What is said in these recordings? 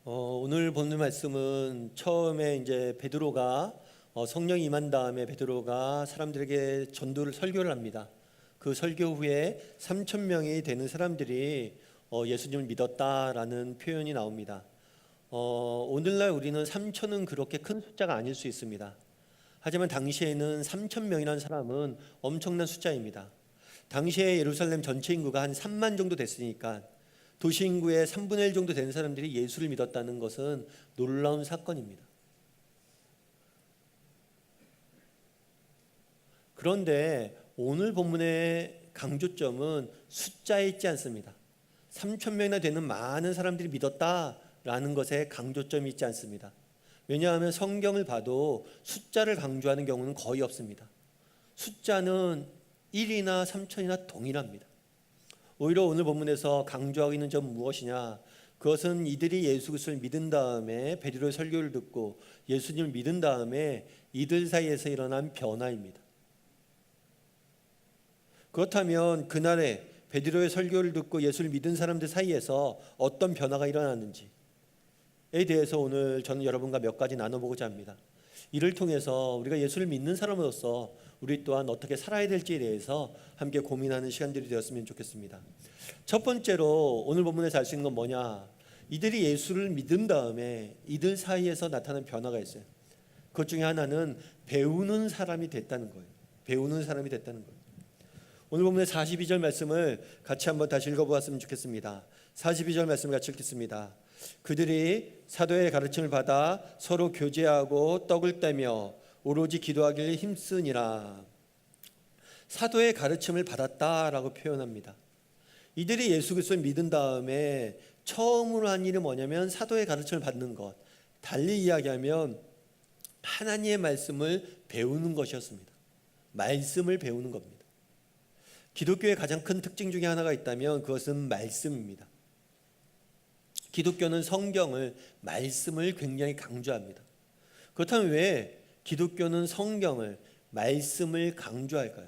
오늘 보는 말씀은 처음에 이제 베드로가 성령이 임한 다음에 베드로가 사람들에게 설교를 합니다. 그 설교 후에 3천 명이 되는 사람들이 예수님을 믿었다라는 표현이 나옵니다. 오늘날 우리는 3천은 그렇게 큰 숫자가 아닐 수 있습니다. 하지만 당시에는 3천 명이라는 사람은 엄청난 숫자입니다. 당시에 예루살렘 전체 인구가 한 3만 정도 됐으니까 도시 인구의 3분의 1 정도 되는 사람들이 예수를 믿었다는 것은 놀라운 사건입니다. 그런데 오늘 본문의 강조점은 숫자에 있지 않습니다. 3천 명이나 되는 많은 사람들이 믿었다라는 것에 강조점이 있지 않습니다. 왜냐하면 성경을 봐도 숫자를 강조하는 경우는 거의 없습니다. 숫자는 1이나 3천이나 동일합니다. 오히려 오늘 본문에서 강조하고 있는 점 무엇이냐? 그것은 이들이 예수 그리스도를 믿은 다음에 베드로의 설교를 듣고 예수님을 믿은 다음에 이들 사이에서 일어난 변화입니다. 그렇다면 그날에 베드로의 설교를 듣고 예수를 믿은 사람들 사이에서 어떤 변화가 일어났는지에 대해서 오늘 저는 여러분과 몇 가지 나눠보고자 합니다. 이를 통해서 우리가 예수를 믿는 사람으로서 우리 또한 어떻게 살아야 될지에 대해서 함께 고민하는 시간들이 되었으면 좋겠습니다. 첫 번째로 오늘 본문에서 알 수 있는 건 뭐냐? 이들이 예수를 믿은 다음에 이들 사이에서 나타난 변화가 있어요. 그것 중에 하나는 배우는 사람이 됐다는 거예요. 배우는 사람이 됐다는 거예요. 오늘 본문의 42절 말씀을 같이 한번 다시 읽어보았으면 좋겠습니다. 42절 말씀을 같이 읽겠습니다. 그들이 사도의 가르침을 받아 서로 교제하고 떡을 떼며 오로지 기도하기를 힘쓰니라. 사도의 가르침을 받았다라고 표현합니다. 이들이 예수 그리스도를 믿은 다음에 처음으로 한 일이 뭐냐면 사도의 가르침을 받는 것, 달리 이야기하면 하나님의 말씀을 배우는 것이었습니다. 말씀을 배우는 겁니다. 기독교의 가장 큰 특징 중에 하나가 있다면 그것은 말씀입니다. 기독교는 성경을, 말씀을 굉장히 강조합니다. 그렇다면 왜 기독교는 성경을, 말씀을 강조할까요?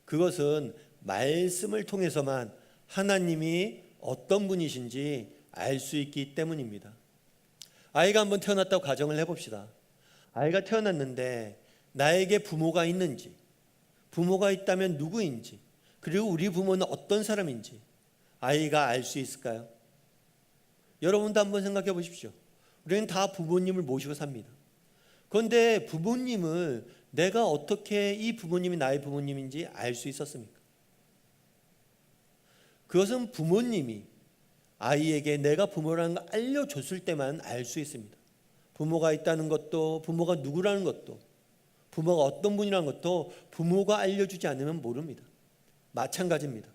그것은 말씀을 통해서만 하나님이 어떤 분이신지 알 수 있기 때문입니다. 아이가 한번 태어났다고 가정을 해봅시다. 아이가 태어났는데 나에게 부모가 있는지, 부모가 있다면 누구인지, 그리고 우리 부모는 어떤 사람인지 아이가 알 수 있을까요? 여러분도 한번 생각해 보십시오. 우리는 다 부모님을 모시고 삽니다. 그런데 부모님을 내가 어떻게 이 부모님이 나의 부모님인지 알 수 있었습니까? 그것은 부모님이 아이에게 내가 부모라는 걸 알려줬을 때만 알 수 있습니다. 부모가 있다는 것도, 부모가 누구라는 것도, 부모가 어떤 분이라는 것도 부모가 알려주지 않으면 모릅니다. 마찬가지입니다.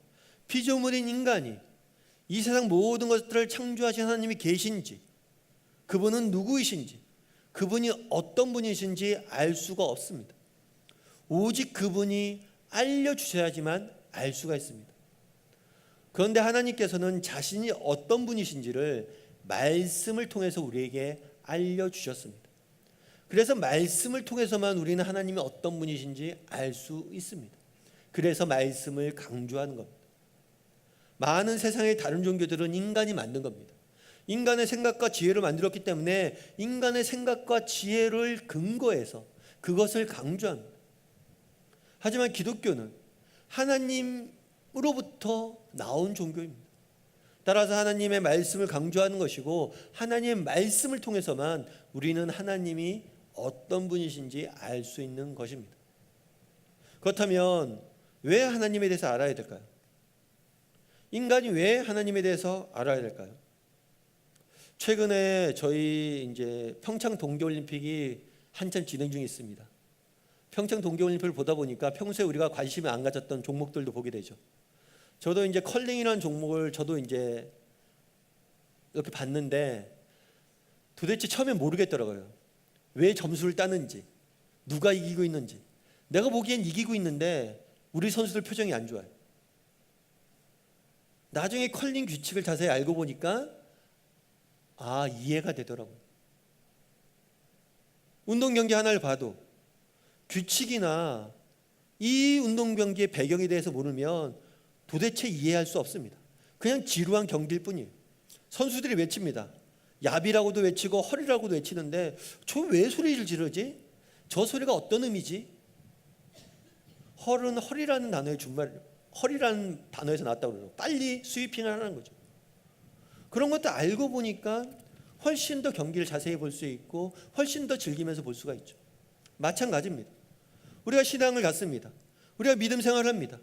피조물인 인간이 이 세상 모든 것들을 창조하신 하나님이 계신지, 그분은 누구이신지, 그분이 어떤 분이신지 알 수가 없습니다. 오직 그분이 알려주셔야지만 알 수가 있습니다. 그런데 하나님께서는 자신이 어떤 분이신지를 말씀을 통해서 우리에게 알려주셨습니다. 그래서 말씀을 통해서만 우리는 하나님이 어떤 분이신지 알 수 있습니다. 그래서 말씀을 강조하는 겁니다. 많은 세상의 다른 종교들은 인간이 만든 겁니다. 인간의 생각과 지혜를 만들었기 때문에 인간의 생각과 지혜를 근거해서 그것을 강조합니다. 하지만 기독교는 하나님으로부터 나온 종교입니다. 따라서 하나님의 말씀을 강조하는 것이고 하나님의 말씀을 통해서만 우리는 하나님이 어떤 분이신지 알 수 있는 것입니다. 그렇다면 왜 하나님에 대해서 알아야 될까요? 인간이 왜 하나님에 대해서 알아야 될까요? 최근에 저희 이제 평창 동계올림픽이 한참 진행 중에 있습니다. 평창 동계올림픽을 보다 보니까 평소에 우리가 관심이 안 가졌던 종목들도 보게 되죠. 저도 이제 컬링이라는 종목을 저도 이제 이렇게 봤는데 도대체 처음에 모르겠더라고요. 왜 점수를 따는지, 누가 이기고 있는지. 내가 보기엔 이기고 있는데 우리 선수들 표정이 안 좋아요. 나중에 컬링 규칙을 자세히 알고 보니까 이해가 되더라고요. 운동 경기 하나를 봐도 규칙이나 이 운동 경기의 배경에 대해서 모르면 도대체 이해할 수 없습니다. 그냥 지루한 경기일 뿐이에요. 선수들이 외칩니다. 야비라고도 외치고 허리라고도 외치는데 저 왜 소리를 지르지? 저 소리가 어떤 의미지? 헐은 허리라는 단어의 준말, 허리라는 단어에서 나왔다고 그러죠. 빨리 스위핑을 하는 거죠. 그런 것도 알고 보니까 훨씬 더 경기를 자세히 볼 수 있고 훨씬 더 즐기면서 볼 수가 있죠. 마찬가지입니다. 우리가 신앙을 갖습니다. 우리가 믿음 생활을 합니다.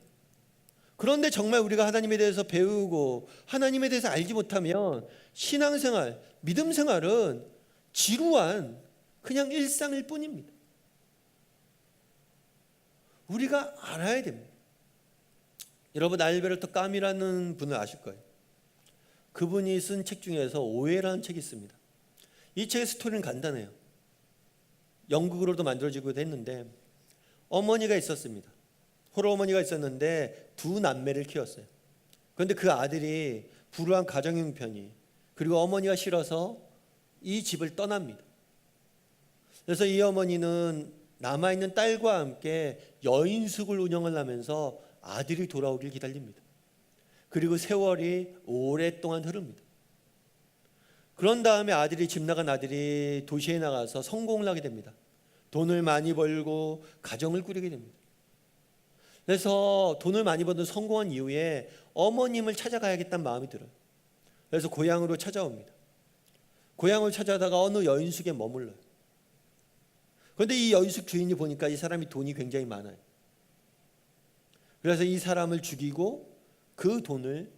그런데 정말 우리가 하나님에 대해서 배우고 하나님에 대해서 알지 못하면 신앙생활, 믿음 생활은 지루한 그냥 일상일 뿐입니다. 우리가 알아야 됩니다. 여러분 알베르토 까미라는 분을 아실 거예요. 그분이 쓴 책 중에서 오해라는 책이 있습니다. 이 책의 스토리는 간단해요. 영국으로도 만들어지기도 했는데 어머니가 있었습니다. 홀어 어머니가 있었는데 두 남매를 키웠어요. 그런데 그 아들이 불우한 가정 형편이 그리고 어머니가 싫어서 이 집을 떠납니다. 그래서 이 어머니는 남아있는 딸과 함께 여인숙을 운영을 하면서 아들이 돌아오길 기다립니다. 그리고 세월이 오랫동안 흐릅니다. 그런 다음에 집 나간 아들이 도시에 나가서 성공을 하게 됩니다. 돈을 많이 벌고 가정을 꾸리게 됩니다. 그래서 돈을 많이 버는 성공한 이후에 어머님을 찾아가야겠다는 마음이 들어요. 그래서 고향으로 찾아옵니다. 고향을 찾아다가 어느 여인숙에 머물러요. 그런데 이 여인숙 주인이 보니까 이 사람이 돈이 굉장히 많아요. 그래서 이 사람을 죽이고 그 돈을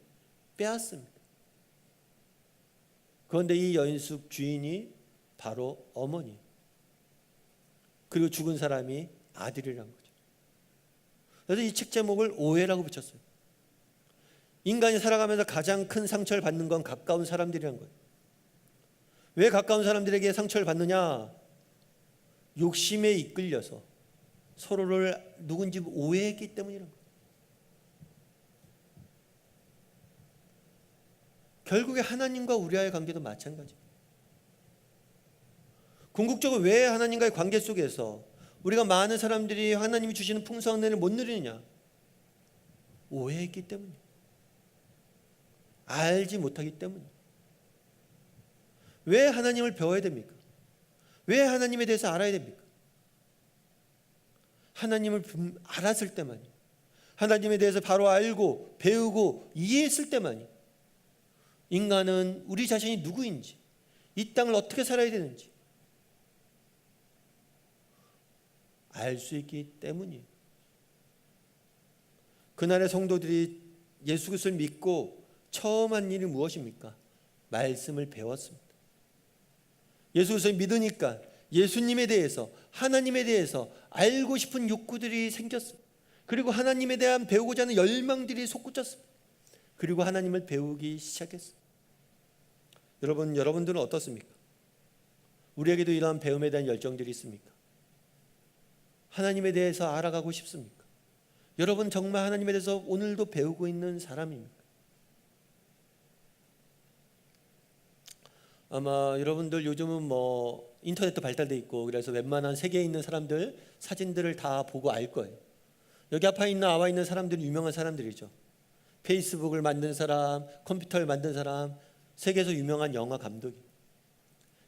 빼앗습니다. 그런데 이 여인숙 주인이 바로 어머니, 그리고 죽은 사람이 아들이란 거죠. 그래서 이 책 제목을 오해라고 붙였어요. 인간이 살아가면서 가장 큰 상처를 받는 건 가까운 사람들이란 거예요. 왜 가까운 사람들에게 상처를 받느냐? 욕심에 이끌려서 서로를 누군지 오해했기 때문이란 거예요. 결국에 하나님과 우리와의 관계도 마찬가지예요. 궁극적으로 왜 하나님과의 관계 속에서 우리가 많은 사람들이 하나님이 주시는 풍성한 은혜를 못 누리느냐? 오해했기 때문이에요. 알지 못하기 때문이에요. 왜 하나님을 배워야 됩니까? 왜 하나님에 대해서 알아야 됩니까? 하나님을 알았을 때만이, 하나님에 대해서 바로 알고 배우고 이해했을 때만이 인간은 우리 자신이 누구인지, 이 땅을 어떻게 살아야 되는지 알 수 있기 때문이에요. 그날의 성도들이 예수 그리스도를 믿고 처음 한 일이 무엇입니까? 말씀을 배웠습니다. 예수 그리스도를 믿으니까 예수님에 대해서, 하나님에 대해서 알고 싶은 욕구들이 생겼습니다. 그리고 하나님에 대한 배우고자 하는 열망들이 솟구쳤습니다. 그리고 하나님을 배우기 시작했습니다. 여러분들은 어떻습니까? 우리에게도 이러한 배움에 대한 열정들이 있습니까? 하나님에 대해서 알아가고 싶습니까? 여러분 정말 하나님에 대해서 오늘도 배우고 있는 사람입니까? 아마 여러분들 요즘은 인터넷도 발달돼 있고 그래서 웬만한 세계에 있는 사람들 사진들을 다 보고 알 거예요. 여기 앞에 나와 있는 사람들은 유명한 사람들이죠. 페이스북을 만든 사람, 컴퓨터를 만든 사람, 세계에서 유명한 영화 감독이.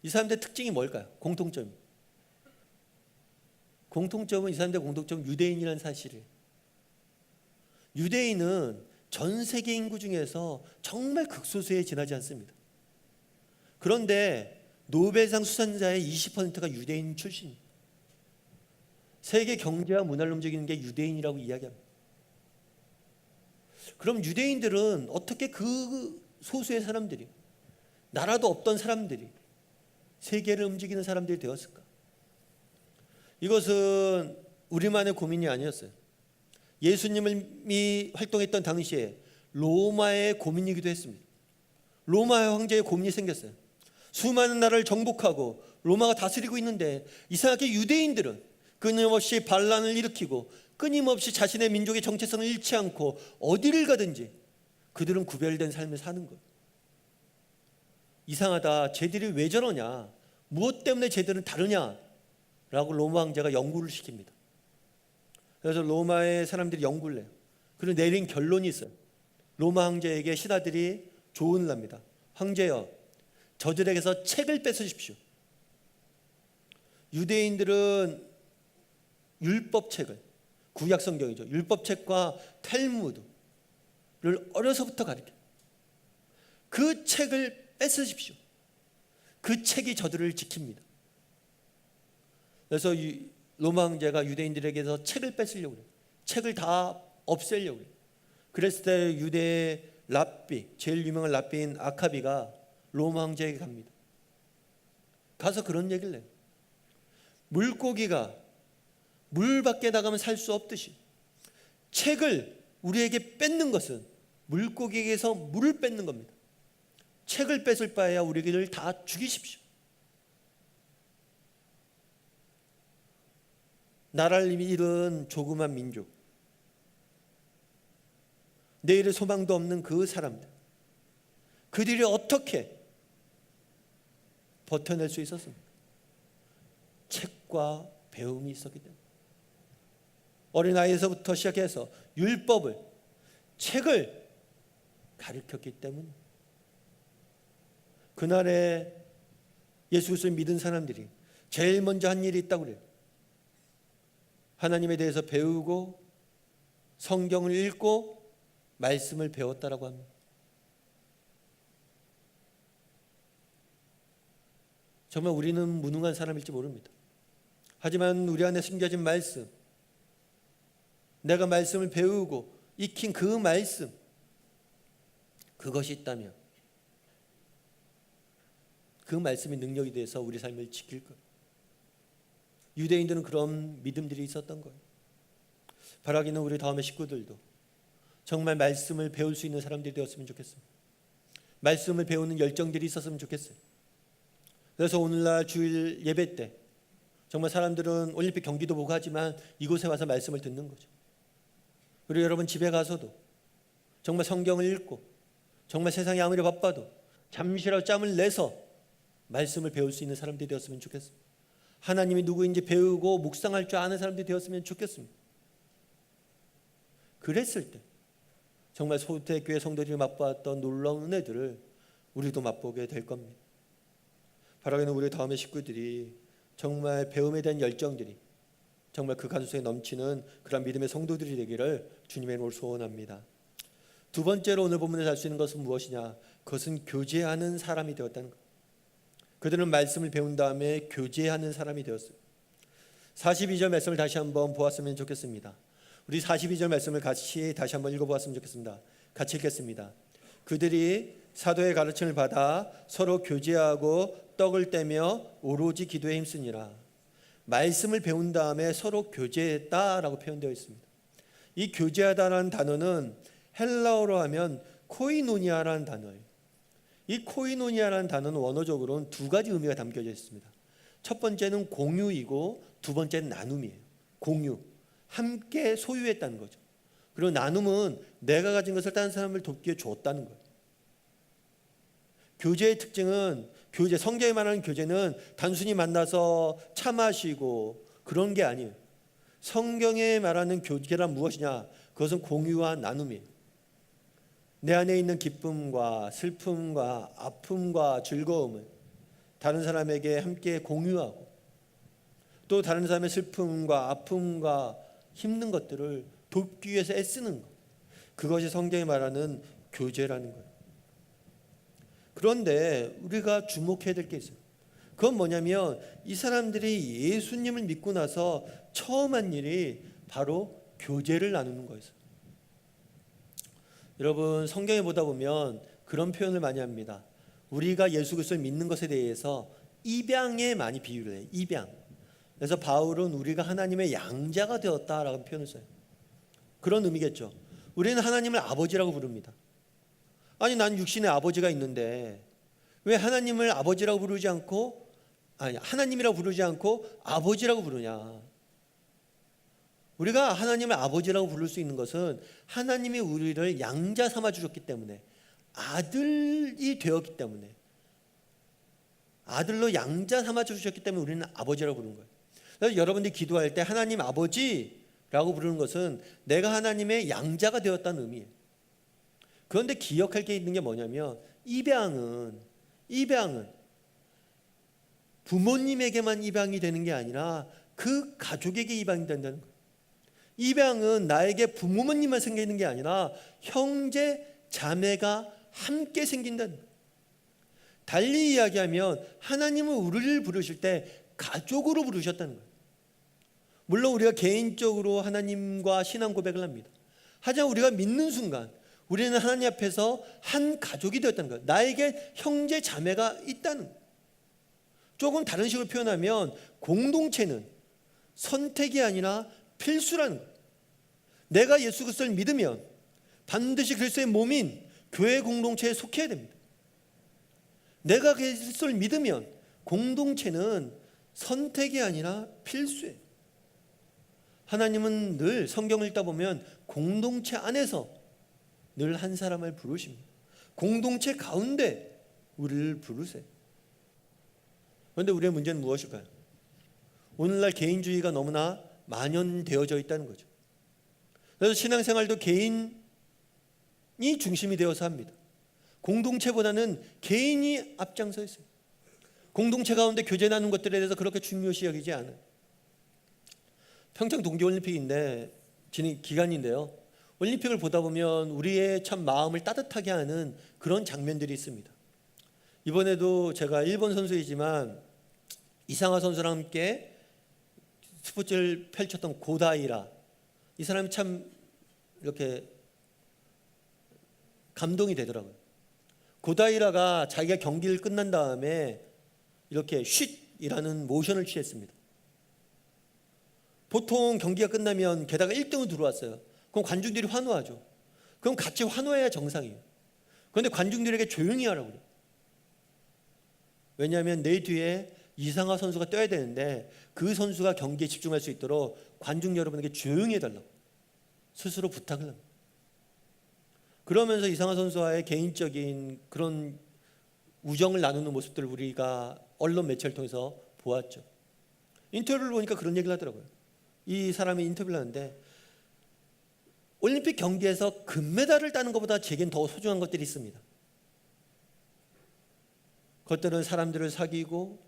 이 사람들의 특징이 뭘까요? 공통점은 이 사람들의 공통점은 유대인이라는 사실이에요. 유대인은 전 세계 인구 중에서 정말 극소수에 지나지 않습니다. 그런데 노벨상 수상자의 20%가 유대인 출신입니다. 세계 경제와 문화를 움직이는 게 유대인이라고 이야기합니다. 그럼 유대인들은 어떻게 그 소수의 사람들이, 나라도 없던 사람들이 세계를 움직이는 사람들이 되었을까? 이것은 우리만의 고민이 아니었어요. 예수님이 활동했던 당시에 로마의 고민이기도 했습니다. 로마의 황제의 고민이 생겼어요. 수많은 나라를 정복하고 로마가 다스리고 있는데 이상하게 유대인들은 끊임없이 반란을 일으키고 끊임없이 자신의 민족의 정체성을 잃지 않고 어디를 가든지 그들은 구별된 삶을 사는 거예요. 이상하다. 쟤들이 왜 저러냐? 무엇 때문에 쟤들은 다르냐? 라고 로마 황제가 연구를 시킵니다. 그래서 로마의 사람들이 연구를 해요. 그리고 내린 결론이 있어요. 로마 황제에게 신하들이 조언을 합니다. 황제여, 저들에게서 책을 뺏으십시오. 유대인들은 율법책을, 구약성경이죠, 율법책과 탈무드를 어려서부터 가르쳐요. 그 책을 뺏으십시오. 그 책이 저들을 지킵니다. 그래서 로마 황제가 유대인들에게서 책을 뺏으려고 해요. 책을 다 없애려고 해요. 그랬을 때 유대의 랍비, 제일 유명한 랍비인 아카비가 로마 황제에게 갑니다. 가서 그런 얘기를 해요. 물고기가 물 밖에 나가면 살 수 없듯이 책을 우리에게 뺏는 것은 물고기에게서 물을 뺏는 겁니다. 책을 뺏을 바에야 우리를 다 죽이십시오. 나라를 잃은 조그만 민족, 내일의 소망도 없는 그 사람들, 그들이 어떻게 버텨낼 수 있었습니까? 책과 배움이 있었기 때문에. 어린아이에서부터 시작해서 율법을, 책을 가르쳤기 때문에 그날에 예수 그리스도를 믿은 사람들이 제일 먼저 한 일이 있다고 그래요. 하나님에 대해서 배우고 성경을 읽고 말씀을 배웠다라고 합니다. 정말 우리는 무능한 사람일지 모릅니다. 하지만 우리 안에 숨겨진 말씀, 내가 말씀을 배우고 익힌 그 말씀, 그것이 있다면 그 말씀의 능력이 돼서 우리 삶을 지킬 거예요. 유대인들은 그런 믿음들이 있었던 거예요. 바라기는 우리 다음의 식구들도 정말 말씀을 배울 수 있는 사람들이 되었으면 좋겠습니다. 말씀을 배우는 열정들이 있었으면 좋겠어요. 그래서 오늘날 주일 예배 때 정말 사람들은 올림픽 경기도 보고 하지만 이곳에 와서 말씀을 듣는 거죠. 그리고 여러분 집에 가서도 정말 성경을 읽고 정말 세상이 아무리 바빠도 잠시라도 짬을 내서 말씀을 배울 수 있는 사람들이 되었으면 좋겠습니다. 하나님이 누구인지 배우고 묵상할 줄 아는 사람들이 되었으면 좋겠습니다. 그랬을 때 정말 소태교회 성도들이 맛보았던 놀라운 은혜들을 우리도 맛보게 될 겁니다. 바라기는 우리 다음의 식구들이 정말 배움에 대한 열정들이 정말 그 가슴 속에 넘치는 그런 믿음의 성도들이 되기를 주님의 이름으로 소원합니다. 두 번째로 오늘 본문에서 알 수 있는 것은 무엇이냐? 그것은 교제하는 사람이 되었다는 것. 그들은 말씀을 배운 다음에 교제하는 사람이 되었어요. 42절 말씀을 다시 한번 보았으면 좋겠습니다. 우리 42절 말씀을 같이 다시 한번 읽어보았으면 좋겠습니다. 같이 읽겠습니다. 그들이 사도의 가르침을 받아 서로 교제하고 떡을 떼며 오로지 기도에 힘쓰니라. 말씀을 배운 다음에 서로 교제했다라고 표현되어 있습니다. 이 교제하다라는 단어는 헬라어로 하면 코이노니아라는 단어예요. 이 코이노니아라는 단어는 원어적으로는 두 가지 의미가 담겨져 있습니다. 첫 번째는 공유이고 두 번째는 나눔이에요. 공유, 함께 소유했다는 거죠. 그리고 나눔은 내가 가진 것을 다른 사람을 돕기 위해 주었다는 거예요. 교제의 특징은 성경에 말하는 교제는 단순히 만나서 차 마시고 그런 게 아니에요. 성경에 말하는 교제란 무엇이냐? 그것은 공유와 나눔이에요. 내 안에 있는 기쁨과 슬픔과 아픔과 즐거움을 다른 사람에게 함께 공유하고 또 다른 사람의 슬픔과 아픔과 힘든 것들을 돕기 위해서 애쓰는 것, 그것이 성경이 말하는 교제라는 거예요. 그런데 우리가 주목해야 될 게 있어요. 그건 뭐냐면 이 사람들이 예수님을 믿고 나서 처음 한 일이 바로 교제를 나누는 거였어요. 여러분 성경에 보다 보면 그런 표현을 많이 합니다. 우리가 예수 그리스도를 믿는 것에 대해서 입양에 많이 비유를 해요. 입양. 그래서 바울은 우리가 하나님의 양자가 되었다라는 표현을 써요. 그런 의미겠죠. 우리는 하나님을 아버지라고 부릅니다. 아니 난 육신의 아버지가 있는데 왜 하나님을 아버지라고 부르지 않고 하나님이라고 부르지 않고 아버지라고 부르냐? 우리가 하나님을 아버지라고 부를 수 있는 것은 하나님이 우리를 양자 삼아 주셨기 때문에, 아들이 되었기 때문에, 아들로 양자 삼아 주셨기 때문에 우리는 아버지라고 부르는 거예요. 그래서 여러분들이 기도할 때 하나님 아버지라고 부르는 것은 내가 하나님의 양자가 되었다는 의미예요. 그런데 기억할 게 있는 게 뭐냐면 입양은 입양은 부모님에게만 입양이 되는 게 아니라 그 가족에게 입양이 된다는 거예요. 입양은 나에게 부모님만 생기는 게 아니라 형제, 자매가 함께 생긴다는 거예요. 달리 이야기하면 하나님은 우리를 부르실 때 가족으로 부르셨다는 거예요. 물론 우리가 개인적으로 하나님과 신앙 고백을 합니다. 하지만 우리가 믿는 순간 우리는 하나님 앞에서 한 가족이 되었다는 거예요. 나에게 형제, 자매가 있다는 거예요. 조금 다른 식으로 표현하면 공동체는 선택이 아니라 필수라는 거예요. 내가 예수 그리스도를 믿으면 반드시 그리스도의 몸인 교회 공동체에 속해야 됩니다. 내가 그리스도를 믿으면 공동체는 선택이 아니라 필수예요. 하나님은 늘 성경을 읽다 보면 공동체 안에서 늘 한 사람을 부르십니다. 공동체 가운데 우리를 부르세요. 그런데 우리의 문제는 무엇일까요? 오늘날 개인주의가 너무나 만연되어져 있다는 거죠. 그래서 신앙생활도 개인이 중심이 되어서 합니다. 공동체보다는 개인이 앞장서 있어요. 공동체 가운데 교제 나눈 것들에 대해서 그렇게 중요시 여기지 않아요. 평창 동계올림픽인데 진행 기간인데요. 올림픽을 보다 보면 우리의 참 마음을 따뜻하게 하는 그런 장면들이 있습니다. 이번에도 제가 일본 선수이지만 이상화 선수랑 함께 스포츠를 펼쳤던 고다이라, 이 사람이 참 이렇게 감동이 되더라고요. 고다이라가 자기가 경기를 끝난 다음에 이렇게 쉿이라는 모션을 취했습니다. 보통 경기가 끝나면 게다가 1등으로 들어왔어요. 그럼 관중들이 환호하죠. 그럼 같이 환호해야 정상이에요. 그런데 관중들에게 조용히 하라고 그래요. 왜냐하면 내 뒤에 이상화 선수가 떠야 되는데 그 선수가 경기에 집중할 수 있도록 관중 여러분에게 조용히 해달라고 스스로 부탁을 합니다. 그러면서 이상화 선수와의 개인적인 그런 우정을 나누는 모습들을 우리가 언론 매체를 통해서 보았죠. 인터뷰를 보니까 그런 얘기를 하더라고요. 이 사람이 인터뷰를 하는데 올림픽 경기에서 금메달을 따는 것보다 제겐 더 소중한 것들이 있습니다. 그것들은 사람들을 사귀고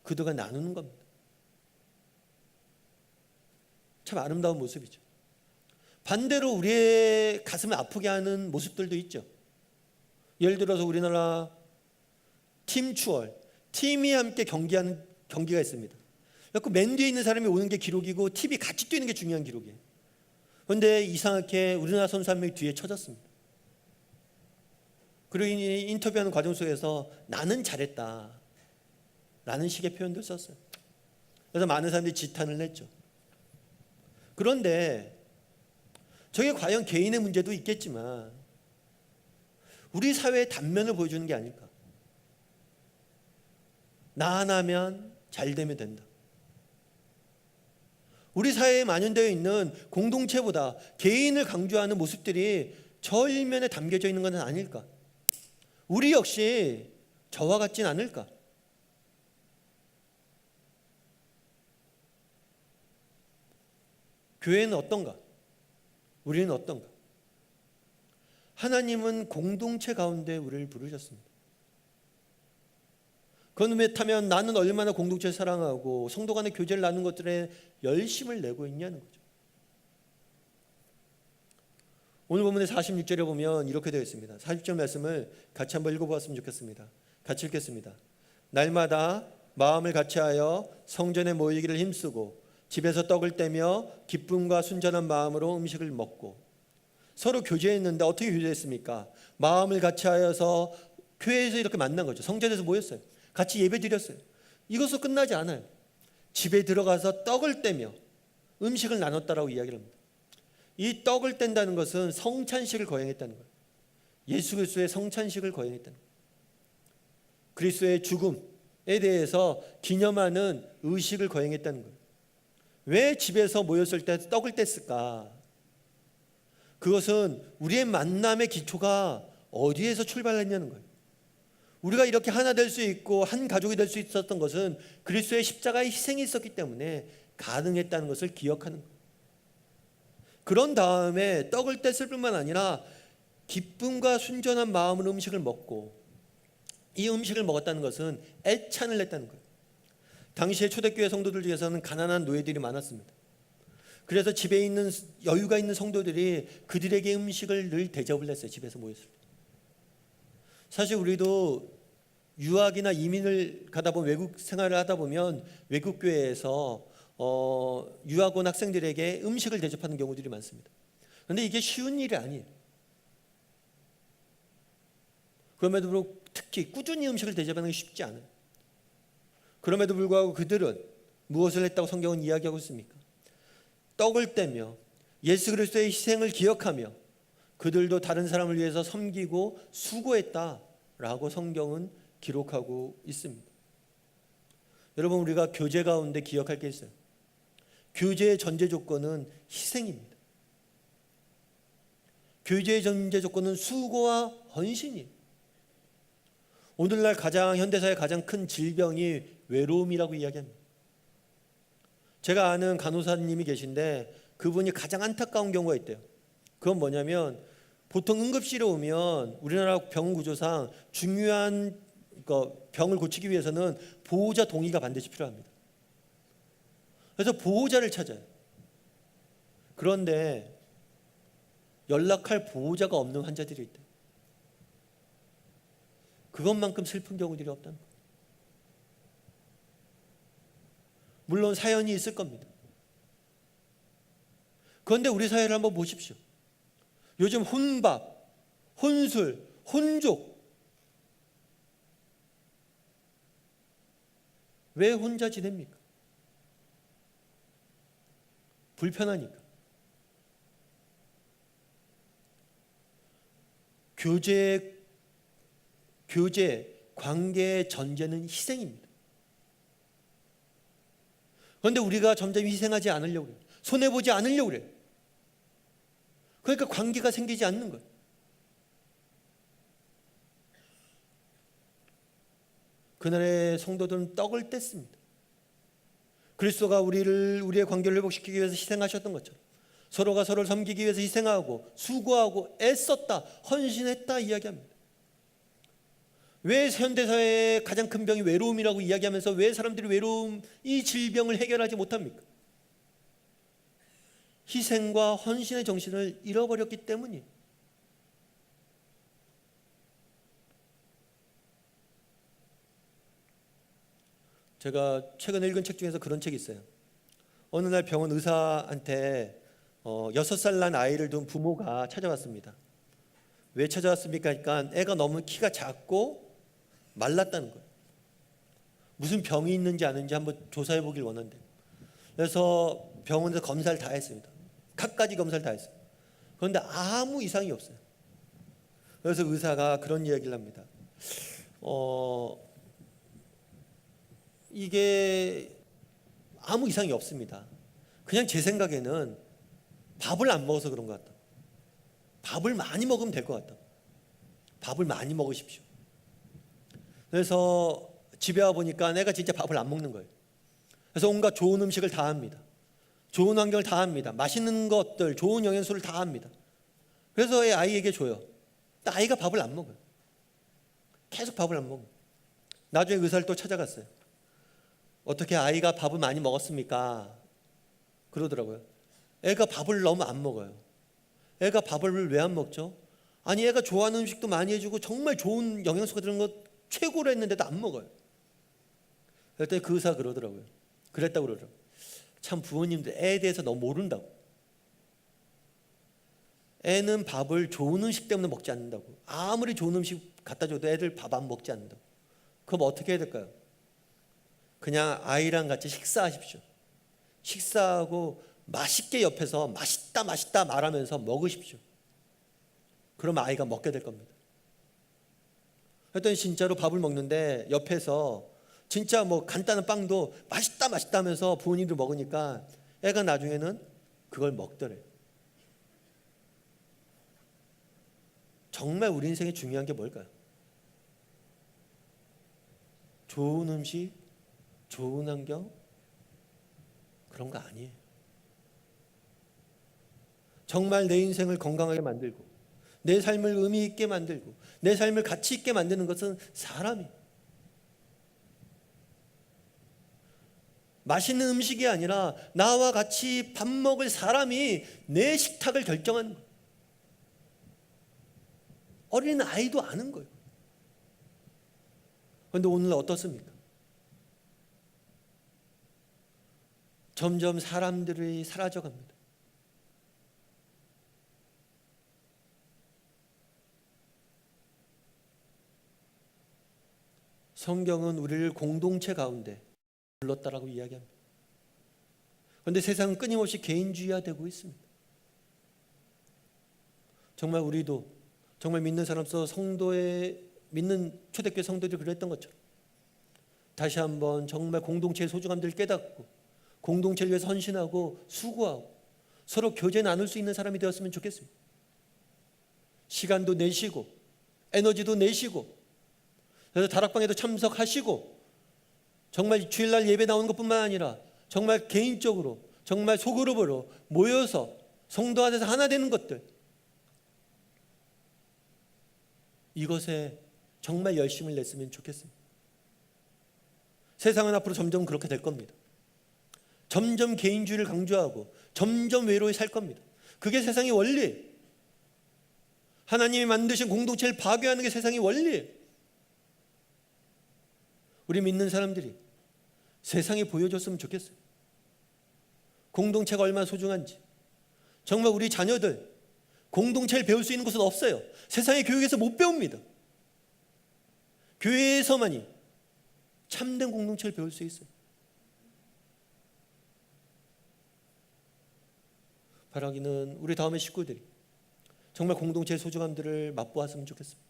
그들과 나누는 겁니다. 참 아름다운 모습이죠. 반대로 우리의 가슴을 아프게 하는 모습들도 있죠. 예를 들어서 우리나라 팀 추월, 팀이 함께 경기하는 경기가 있습니다. 그 맨 뒤에 있는 사람이 오는 게 기록이고 팀이 같이 뛰는 게 중요한 기록이에요. 그런데 이상하게 우리나라 선수 한 명이 뒤에 쳐졌습니다. 그리고 인터뷰하는 과정 속에서 나는 잘했다 라는 식의 표현도 썼어요. 그래서 많은 사람들이 지탄을 했죠. 그런데 저게 과연 개인의 문제도 있겠지만 우리 사회의 단면을 보여주는 게 아닐까. 나 하나면 잘 되면 된다. 우리 사회에 만연되어 있는 공동체보다 개인을 강조하는 모습들이 저 일면에 담겨져 있는 것은 아닐까. 우리 역시 저와 같진 않을까. 교회는 어떤가? 우리는 어떤가? 하나님은 공동체 가운데 우리를 부르셨습니다. 그렇다면 나는 얼마나 공동체를 사랑하고 성도 간의 교제를 나누는 것들에 열심을 내고 있냐는 거죠. 오늘 본문의 46절에 보면 이렇게 되어 있습니다. 46절 말씀을 같이 한번 읽어보았으면 좋겠습니다. 같이 읽겠습니다. 날마다 마음을 같이하여 성전에 모이기를 힘쓰고 집에서 떡을 떼며 기쁨과 순전한 마음으로 음식을 먹고. 서로 교제했는데 어떻게 교제했습니까? 마음을 같이하여서 교회에서 이렇게 만난 거죠. 성전에서 모였어요. 같이 예배 드렸어요. 이것으로 끝나지 않아요. 집에 들어가서 떡을 떼며 음식을 나눴다라고 이야기를 합니다. 이 떡을 뗀다는 것은 성찬식을 거행했다는 거예요. 예수 그리스도의 성찬식을 거행했다는 거예요. 그리스도의 죽음에 대해서 기념하는 의식을 거행했다는 거예요. 왜 집에서 모였을 때 떡을 뗐을까? 그것은 우리의 만남의 기초가 어디에서 출발했냐는 거예요. 우리가 이렇게 하나 될 수 있고 한 가족이 될 수 있었던 것은 그리스도의 십자가의 희생이 있었기 때문에 가능했다는 것을 기억하는 거예요. 그런 다음에 떡을 뗐을 뿐만 아니라 기쁨과 순전한 마음으로 음식을 먹고 이 음식을 먹었다는 것은 애찬을 냈다는 거예요. 당시에 초대교회 성도들 중에서는 가난한 노예들이 많았습니다. 그래서 집에 있는 여유가 있는 성도들이 그들에게 음식을 늘 대접을 했어요. 집에서 모였을 때. 사실 우리도 유학이나 이민을 가다 보면 외국 생활을 하다 보면 외국 교회에서 유학 온 학생들에게 음식을 대접하는 경우들이 많습니다. 그런데 이게 쉬운 일이 아니에요. 그럼에도 불구하고 특히 꾸준히 음식을 대접하는 게 쉽지 않아요. 그럼에도 불구하고 그들은 무엇을 했다고 성경은 이야기하고 있습니까? 떡을 떼며 예수 그리스도의 희생을 기억하며 그들도 다른 사람을 위해서 섬기고 수고했다라고 성경은 기록하고 있습니다. 여러분, 우리가 교제 가운데 기억할 게 있어요. 교제의 전제 조건은 희생입니다. 교제의 전제 조건은 수고와 헌신이에요. 오늘날 현대사의 가장 큰 질병이 외로움이라고 이야기합니다. 제가 아는 간호사님이 계신데 그분이 가장 안타까운 경우가 있대요. 그건 뭐냐면 보통 응급실에 오면 우리나라 병원 구조상 중요한 병을 고치기 위해서는 보호자 동의가 반드시 필요합니다. 그래서 보호자를 찾아요. 그런데 연락할 보호자가 없는 환자들이 있대요. 그것만큼 슬픈 경우들이 없다는 거예요. 물론 사연이 있을 겁니다. 그런데 우리 사회를 한번 보십시오. 요즘 혼밥, 혼술, 혼족. 왜 혼자 지냅니까? 불편하니까. 교제, 관계의 전제는 희생입니다. 그런데 우리가 점점 희생하지 않으려고 그래요. 손해보지 않으려고 그래요. 그러니까 관계가 생기지 않는 거예요. 그날의 성도들은 떡을 뗐습니다. 그리스도가 우리의 관계를 회복시키기 위해서 희생하셨던 것처럼 서로가 서로를 섬기기 위해서 희생하고 수고하고 애썼다, 헌신했다 이야기합니다. 왜 현대사회의 가장 큰 병이 외로움이라고 이야기하면서 왜 사람들이 외로움, 이 질병을 해결하지 못합니까? 희생과 헌신의 정신을 잃어버렸기 때문이에요. 제가 최근에 읽은 책 중에서 그런 책이 있어요. 어느 날 병원 의사한테 6살 난 아이를 둔 부모가 찾아왔습니다. 왜 찾아왔습니까? 그러니까 애가 너무 키가 작고 말랐다는 거예요. 무슨 병이 있는지 아는지 한번 조사해 보길 원한대요. 그래서 병원에서 검사를 다 했습니다. 갖가지 검사를 다 했어요. 그런데 아무 이상이 없어요. 그래서 의사가 그런 이야기를 합니다. 이게 아무 이상이 없습니다. 그냥 제 생각에는 밥을 안 먹어서 그런 것 같다. 밥을 많이 먹으면 될 것 같다. 밥을 많이 먹으십시오. 그래서 집에 와 보니까 내가 진짜 밥을 안 먹는 거예요. 그래서 온갖 좋은 음식을 다 합니다. 좋은 환경을 다 합니다. 맛있는 것들, 좋은 영양소를 다 합니다. 그래서 아이에게 줘요. 근데 아이가 밥을 안 먹어요. 계속 밥을 안 먹어요. 나중에 의사를 또 찾아갔어요. 어떻게 아이가 밥을 많이 먹었습니까? 그러더라고요. 애가 밥을 너무 안 먹어요. 애가 밥을 왜 안 먹죠? 아니, 애가 좋아하는 음식도 많이 해주고 정말 좋은 영양소가 들은 것 최고로 했는데도 안 먹어요. 그랬더니 그 의사가 그러더라고요. 그랬다고 그러더라고요. 참 부모님들 애에 대해서 너무 모른다고. 애는 밥을 좋은 음식 때문에 먹지 않는다고. 아무리 좋은 음식 갖다 줘도 애들 밥 안 먹지 않는다고. 그럼 어떻게 해야 될까요? 그냥 아이랑 같이 식사하십시오. 식사하고 맛있게 옆에서 맛있다 맛있다 말하면서 먹으십시오. 그러면 아이가 먹게 될 겁니다. 그랬더니 진짜로 밥을 먹는데 옆에서 진짜 뭐 간단한 빵도 맛있다 맛있다 하면서 부모님들 먹으니까 애가 나중에는 그걸 먹더래요. 정말 우리 인생에 중요한 게 뭘까요? 좋은 음식, 좋은 환경, 그런 거 아니에요. 정말 내 인생을 건강하게 만들고 내 삶을 의미 있게 만들고 내 삶을 가치 있게 만드는 것은 사람이. 맛있는 음식이 아니라 나와 같이 밥 먹을 사람이 내 식탁을 결정하는 거예요. 어린 아이도 아는 거예요. 그런데 오늘 어떻습니까? 점점 사람들이 사라져 갑니다. 성경은 우리를 공동체 가운데 불렀다라고 이야기합니다. 그런데 세상은 끊임없이 개인주의화되고 있습니다. 정말 우리도 정말 믿는 사람으로서 성도의 믿는 초대교회 성도들이 그랬던 것처럼 다시 한번 정말 공동체의 소중함들을 깨닫고 공동체를 위해서 헌신하고 수고하고 서로 교제 나눌 수 있는 사람이 되었으면 좋겠습니다. 시간도 내시고 에너지도 내시고 그래서 다락방에도 참석하시고 정말 주일날 예배 나오는 것뿐만 아니라 정말 개인적으로 정말 소그룹으로 모여서 성도 안에서 하나 되는 것들, 이것에 정말 열심을 냈으면 좋겠습니다. 세상은 앞으로 점점 그렇게 될 겁니다. 점점 개인주의를 강조하고 점점 외로이 살 겁니다. 그게 세상의 원리예요. 하나님이 만드신 공동체를 파괴하는 게 세상의 원리예요. 우리 믿는 사람들이 세상에 보여줬으면 좋겠어요. 공동체가 얼마나 소중한지. 정말 우리 자녀들 공동체를 배울 수 있는 곳은 없어요. 세상의 교육에서 못 배웁니다. 교회에서만이 참된 공동체를 배울 수 있어요. 바라기는 우리 다음의 식구들이 정말 공동체의 소중함들을 맛보았으면 좋겠습니다.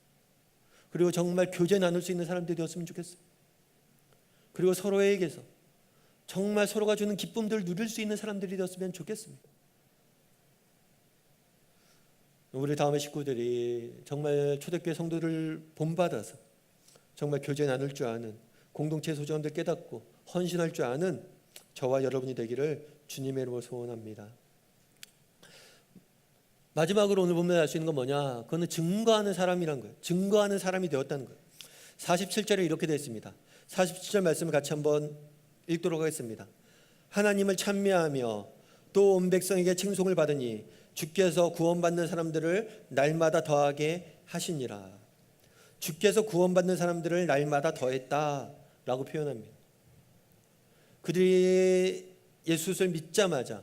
그리고 정말 교제 나눌 수 있는 사람들이 되었으면 좋겠어요. 그리고 서로에게서 정말 서로가 주는 기쁨들을 누릴 수 있는 사람들이 되었으면 좋겠습니다. 우리 다음의 식구들이 정말 초대교회 성도를 본받아서 정말 교제 나눌 줄 아는 공동체의 소중함들 깨닫고 헌신할 줄 아는 저와 여러분이 되기를 주님의 이름으로 소원합니다. 마지막으로 오늘 보면 알 수 있는 건 뭐냐? 그거는 증거하는 사람이란 거예요. 증거하는 사람이 되었다는 거예요. 47절에 이렇게 되어 있습니다. 47절 말씀을 같이 한번 읽도록 하겠습니다. 하나님을 찬미하며 또 온 백성에게 칭송을 받으니 주께서 구원받는 사람들을 날마다 더하게 하시니라. 주께서 구원받는 사람들을 날마다 더했다라고 표현합니다. 그들이 예수를 믿자마자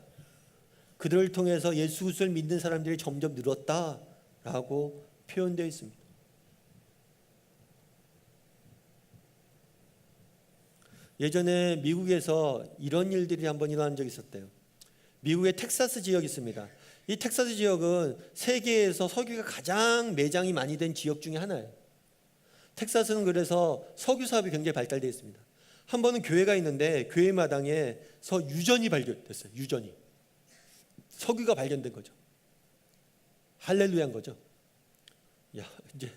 그들을 통해서 예수를 믿는 사람들이 점점 늘었다라고 표현되어 있습니다. 예전에 미국에서 이런 일들이 한번 일어난 적이 있었대요. 미국의 텍사스 지역이 있습니다. 이 텍사스 지역은 세계에서 석유가 가장 매장이 많이 된 지역 중에 하나예요. 텍사스는 그래서 석유 사업이 굉장히 발달되어 있습니다. 한 번은 교회가 있는데 교회 마당에서 유전이 발견됐어요. 유전이. 석유가 발견된 거죠. 할렐루야인 거죠. 야, 이제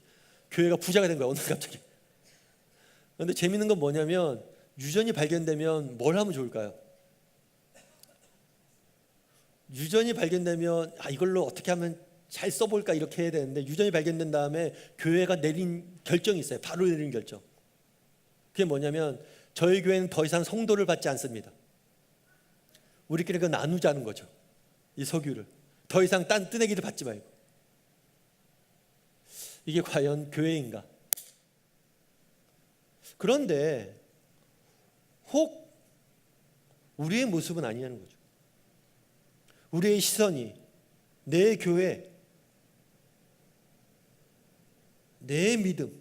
교회가 부자가 된 거야, 오늘 갑자기. 그런데 재밌는 건 뭐냐면 유전이 발견되면 뭘 하면 좋을까요? 유전이 발견되면 이걸로 어떻게 하면 잘 써볼까 이렇게 해야 되는데 유전이 발견된 다음에 교회가 내린 결정이 있어요. 바로 내린 결정. 그게 뭐냐면 저희 교회는 더 이상 성도를 받지 않습니다. 우리끼리 그 나누자는 거죠. 이 석유를 더 이상 딴 뜨내기를 받지 말고. 이게 과연 교회인가? 그런데 혹 우리의 모습은 아니냐는 거죠. 우리의 시선이 내 교회, 내 믿음,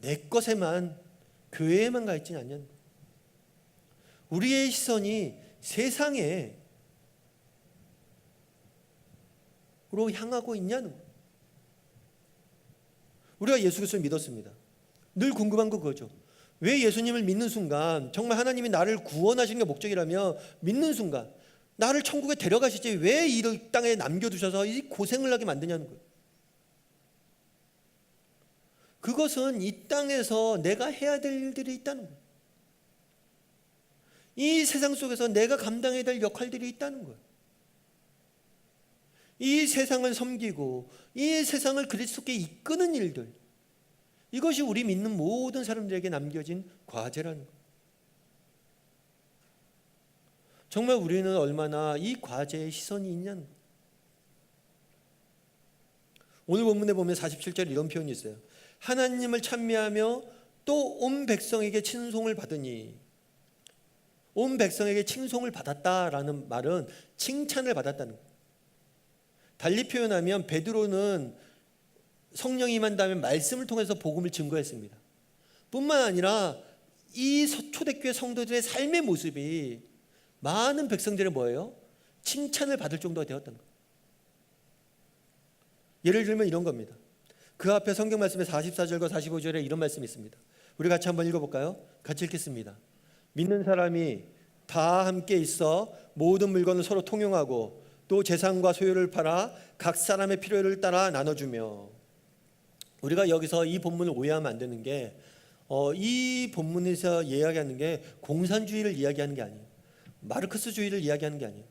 내 것에만, 교회에만 가 있지는 않냐는 거예요. 우리의 시선이 세상에 로 향하고 있냐는 거예요. 우리가 예수 그리스도를 믿었습니다. 늘 궁금한 거 그거죠. 왜 예수님을 믿는 순간 정말 하나님이 나를 구원하시는 게 목적이라면 믿는 순간 나를 천국에 데려가시지 왜 이 땅에 남겨두셔서 이 고생을 하게 만드냐는 거예요. 그것은 이 땅에서 내가 해야 될 일들이 있다는 거예요. 이 세상 속에서 내가 감당해야 될 역할들이 있다는 거예요. 이 세상을 섬기고 이 세상을 그리스도께 이끄는 일들, 이것이 우리 믿는 모든 사람들에게 남겨진 과제라는 것. 정말 우리는 얼마나 이 과제에 시선이 있냐는 것. 오늘 본문에 보면 47절 이런 표현이 있어요. 하나님을 찬미하며 또 온 백성에게 칭송을 받으니, 온 백성에게 칭송을 받았다라는 말은 칭찬을 받았다는 거예요. 달리 표현하면 베드로는 성령이 임한다면 말씀을 통해서 복음을 증거했습니다. 뿐만 아니라 이 초대교회 성도들의 삶의 모습이 많은 백성들의 뭐예요? 칭찬을 받을 정도가 되었다는 거예요. 예를 들면 이런 겁니다. 그 앞에 성경 말씀에 44절과 45절에 이런 말씀이 있습니다. 우리 같이 한번 읽어볼까요? 같이 읽겠습니다. 믿는 사람이 다 함께 있어 모든 물건을 서로 통용하고 또 재산과 소유를 팔아 각 사람의 필요를 따라 나눠주며. 우리가 여기서 이 본문을 오해하면 안 되는 게, 이 본문에서 이야기하는 게 공산주의를 이야기하는 게 아니에요. 마르크스주의를 이야기하는 게 아니에요.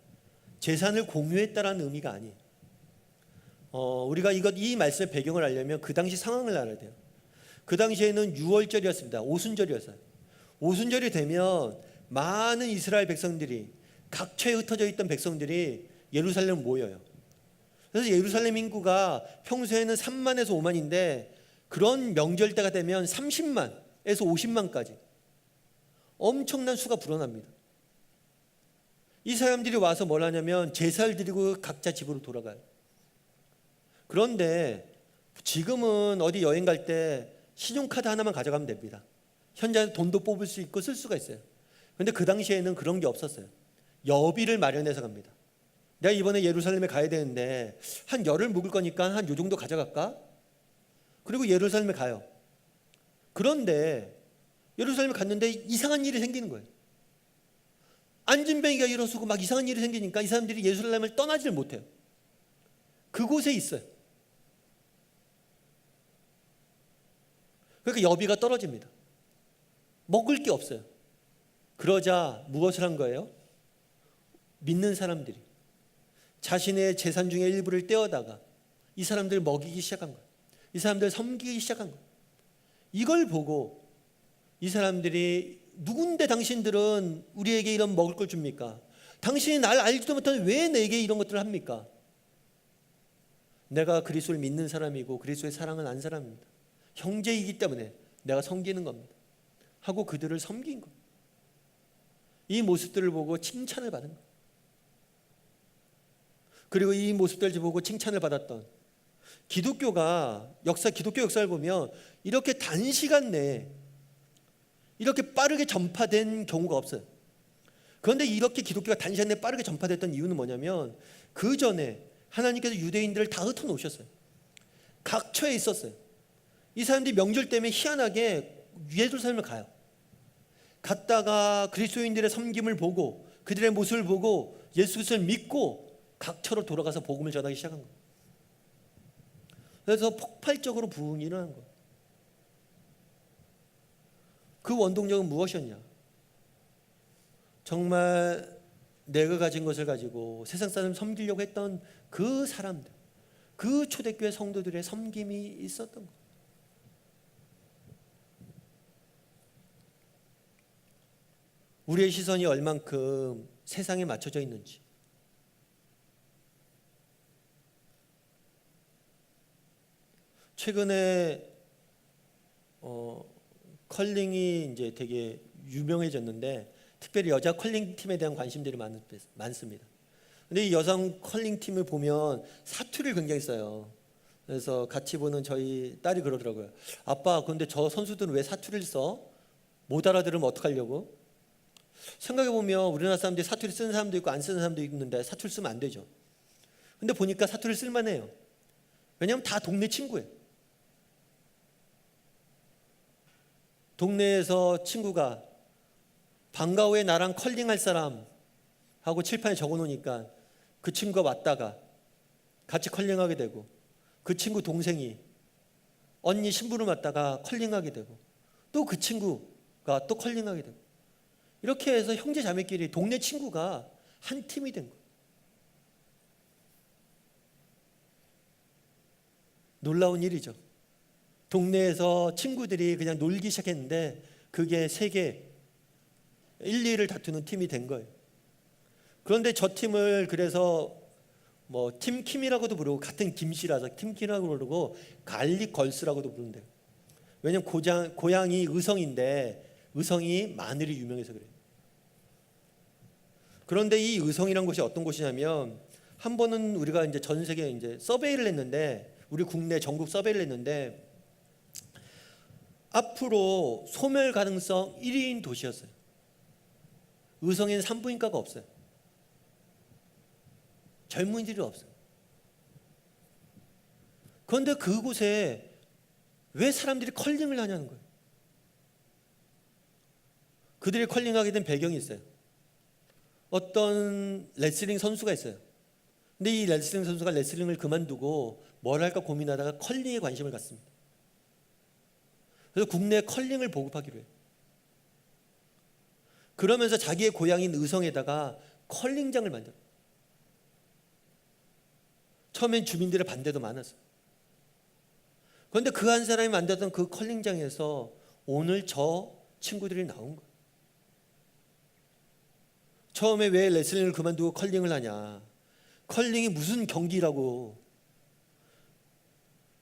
재산을 공유했다라는 의미가 아니에요. 우리가 이 말씀의 배경을 알려면 그 당시 상황을 알아야 돼요. 그 당시에는 유월절이었습니다. 오순절이었어요. 오순절이 되면 많은 이스라엘 백성들이, 각처에 흩어져 있던 백성들이 예루살렘 모여요. 그래서 예루살렘 인구가 평소에는 3만에서 5만인데 그런 명절 때가 되면 30만에서 50만까지 엄청난 수가 불어납니다. 이 사람들이 와서 뭘 하냐면 제사를 드리고 각자 집으로 돌아가요. 그런데 지금은 어디 여행 갈 때 신용카드 하나만 가져가면 됩니다. 현재 돈도 뽑을 수 있고 쓸 수가 있어요. 그런데 그 당시에는 그런 게 없었어요. 여비를 마련해서 갑니다. 내가 이번에 예루살렘에 가야 되는데 한 열흘 묵을 거니까 한 요 정도 가져갈까? 그리고 예루살렘에 가요. 그런데 예루살렘에 갔는데 이상한 일이 생기는 거예요. 안진뱅이가 일어서고 막 이상한 일이 생기니까 이 사람들이 예루살렘을 떠나지를 못해요. 그곳에 있어요. 그러니까 여비가 떨어집니다. 먹을 게 없어요. 그러자 무엇을 한 거예요? 믿는 사람들이 자신의 재산 중에 일부를 떼어다가 이 사람들을 먹이기 시작한 거예요. 이 사람들을 섬기기 시작한 거예요. 이걸 보고 이 사람들이, 누군데 당신들은 우리에게 이런 먹을 걸 줍니까? 당신이 날 알지도 못하는 왜 내게 이런 것들을 합니까? 내가 그리스도를 믿는 사람이고 그리스도의 사랑을 안 사람입니다. 형제이기 때문에 내가 섬기는 겁니다. 하고 그들을 섬긴 겁니다. 이 모습들을 보고 칭찬을 받은 거예요. 그리고 이 모습들을 보고 칭찬을 받았던 기독교가 기독교 역사를 보면 이렇게 단시간 내에 이렇게 빠르게 전파된 경우가 없어요. 그런데 이렇게 기독교가 단시간 내에 빠르게 전파됐던 이유는 뭐냐면 그 전에 하나님께서 유대인들을 다 흩어놓으셨어요. 각처에 있었어요. 이 사람들이 명절 때문에 희한하게 예루살렘을 가요. 갔다가 그리스도인들의 섬김을 보고 그들의 모습을 보고 예수 그리스도를 믿고 각처로 돌아가서 복음을 전하기 시작한 거예요. 그래서 폭발적으로 부흥이 일어난 거예요. 그 원동력은 무엇이었냐? 정말 내가 가진 것을 가지고 세상 사람 섬기려고 했던 그 사람들, 그 초대교회 성도들의 섬김이 있었던 거예요. 우리의 시선이 얼만큼 세상에 맞춰져 있는지, 최근에 컬링이 이제 되게 유명해졌는데 특별히 여자 컬링 팀에 대한 관심들이 많습니다. 근데 이 여성 컬링 팀을 보면 사투를 굉장히 써요. 그래서 같이 보는 저희 딸이 그러더라고요. 아빠, 근데 저 선수들은 왜 사투를 써? 못 알아들으면 어떡하려고? 생각해 보면 우리나라 사람들이 사투리 쓰는 사람도 있고 안 쓰는 사람도 있는데 사투리 쓰면 안 되죠. 근데 보니까 사투리 쓸만해요. 왜냐하면 다 동네 친구예요. 동네에서 친구가 방과후에 나랑 컬링할 사람 하고 칠판에 적어놓으니까 그 친구가 왔다가 같이 컬링하게 되고, 그 친구 동생이 언니 신부를 맡다가 컬링하게 되고, 또 그 친구가 또 컬링하게 되고, 이렇게 해서 형제 자매끼리 동네 친구가 한 팀이 된 거예요. 놀라운 일이죠. 동네에서 친구들이 그냥 놀기 시작했는데 그게 세계 1, 2위를 다투는 팀이 된 거예요. 그런데 저 팀을 그래서 뭐 팀킴이라고도 부르고, 같은 김씨라서 팀킴이라고 부르고 갈릭 걸스라고도 부른대요. 왜냐면 고향이 의성인데 의성이 마늘이 유명해서 그래요. 그런데 이 의성이란 곳이 어떤 곳이냐면, 한 번은 우리가 이제 전 세계 이제 서베이를 했는데, 우리 국내 전국 서베이를 했는데 앞으로 소멸 가능성 1위인 도시였어요. 의성에는 산부인과가 없어요. 젊은이들이 없어요. 그런데 그곳에 왜 사람들이 컬링을 하냐는 거예요. 그들이 컬링하게 된 배경이 있어요. 어떤 레슬링 선수가 있어요. 근데 이 레슬링 선수가 레슬링을 그만두고 뭘 할까 고민하다가 컬링에 관심을 갖습니다. 그래서 국내에 컬링을 보급하기로 해요. 그러면서 자기의 고향인 의성에다가 컬링장을 만들어요. 처음엔 주민들의 반대도 많았어요. 그런데 그 한 사람이 만들었던 그 컬링장에서 오늘 저 친구들이 나온 거예요. 처음에 왜 레슬링을 그만두고 컬링을 하냐, 컬링이 무슨 경기라고,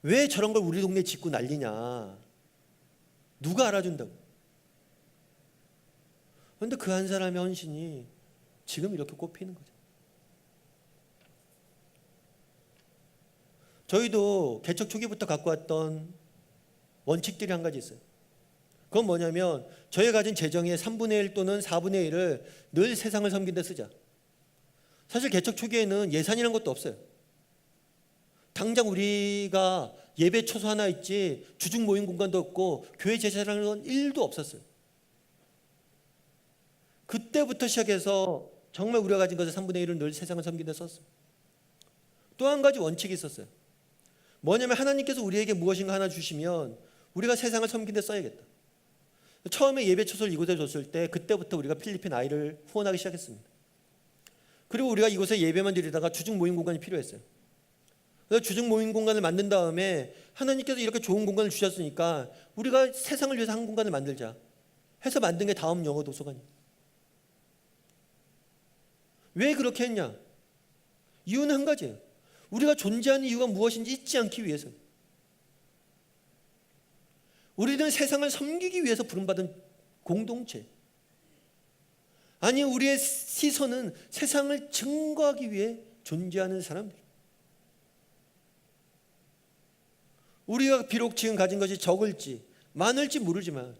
왜 저런 걸 우리 동네에 짓고 난리냐, 누가 알아준다고. 그런데 그 한 사람의 헌신이 지금 이렇게 꼽히는 거죠. 저희도 개척 초기부터 갖고 왔던 원칙들이 한 가지 있어요. 그건 뭐냐면, 저희가 가진 재정의 3분의 1 또는 4분의 1을 늘 세상을 섬기는 데 쓰자. 사실 개척 초기에는 예산이란 것도 없어요. 당장 우리가 예배 초소 하나 있지 주중 모임 공간도 없고 교회 제사라는 건 1도 없었어요. 그때부터 시작해서 정말 우리가 가진 것의 3분의 1을 늘 세상을 섬기는 데 썼어요. 또 한 가지 원칙이 있었어요. 뭐냐면, 하나님께서 우리에게 무엇인가 하나 주시면 우리가 세상을 섬기는 데 써야겠다. 처음에 예배 초소를 이곳에 줬을 때 그때부터 우리가 필리핀 아이를 후원하기 시작했습니다. 그리고 우리가 이곳에 예배만 드리다가 주중 모임 공간이 필요했어요. 그래서 주중 모임 공간을 만든 다음에 하나님께서 이렇게 좋은 공간을 주셨으니까 우리가 세상을 위해서 한 공간을 만들자 해서 만든 게 다음 영어 도서관이에요. 왜 그렇게 했냐? 이유는 한 가지예요. 우리가 존재하는 이유가 무엇인지 잊지 않기 위해서. 우리는 세상을 섬기기 위해서 부름받은 공동체. 아니, 우리의 시선은 세상을 증거하기 위해 존재하는 사람들. 우리가 비록 지금 가진 것이 적을지 많을지 모르지만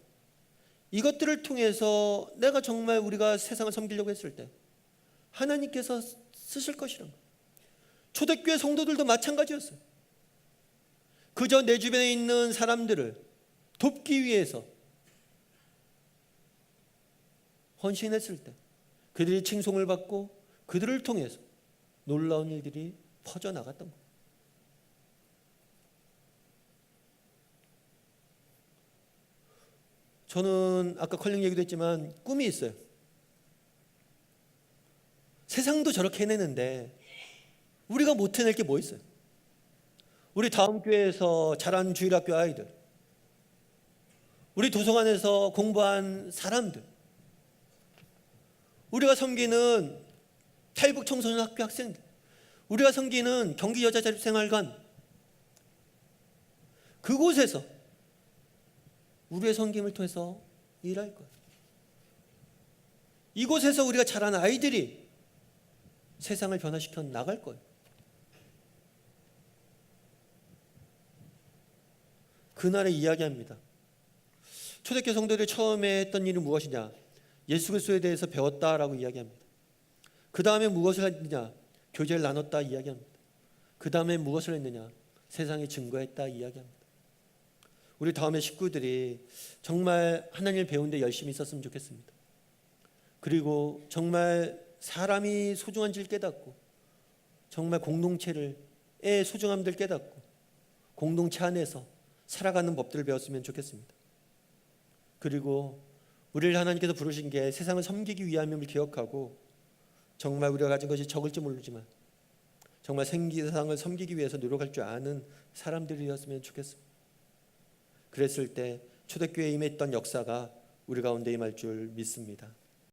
이것들을 통해서 내가 정말 우리가 세상을 섬기려고 했을 때 하나님께서 쓰실 것이란 거예요. 초대교회 성도들도 마찬가지였어요. 그저 내 주변에 있는 사람들을 돕기 위해서 헌신했을 때 그들이 칭송을 받고 그들을 통해서 놀라운 일들이 퍼져나갔던 거예요. 저는 아까 컬링 얘기도 했지만 꿈이 있어요. 세상도 저렇게 해내는데 우리가 못 해낼 게 뭐 있어요? 우리 다음 교회에서 자란 주일학교 아이들, 우리 도서관에서 공부한 사람들, 우리가 섬기는 탈북 청소년 학교 학생들, 우리가 섬기는 경기 여자자립생활관, 그곳에서 우리의 섬김을 통해서 일할 거예요. 이곳에서 우리가 자란 아이들이 세상을 변화시켜 나갈 거예요. 그날의 이야기합니다. 초대교회 성도들이 처음에 했던 일은 무엇이냐? 예수 그리스도에 대해서 배웠다라고 이야기합니다. 그 다음에 무엇을 했느냐? 교제를 나눴다 이야기합니다. 그 다음에 무엇을 했느냐? 세상에 증거했다 이야기합니다. 우리 다음에 식구들이 정말 하나님을 배우는 데 열심히 있었으면 좋겠습니다. 그리고 정말 사람이 소중한지를 깨닫고 정말 공동체의 소중함들 깨닫고 공동체 안에서 살아가는 법들을 배웠으면 좋겠습니다. 그리고 우리를 하나님께서 부르신 게 세상을 섬기기 위함임을 기억하고 정말 우리가 가진 것이 적을지 모르지만 정말 생기상을 섬기기 위해서 노력할 줄 아는 사람들이었으면 좋겠습니다. 그랬을 때 초대교회에 임했던 역사가 우리 가운데 임할 줄 믿습니다.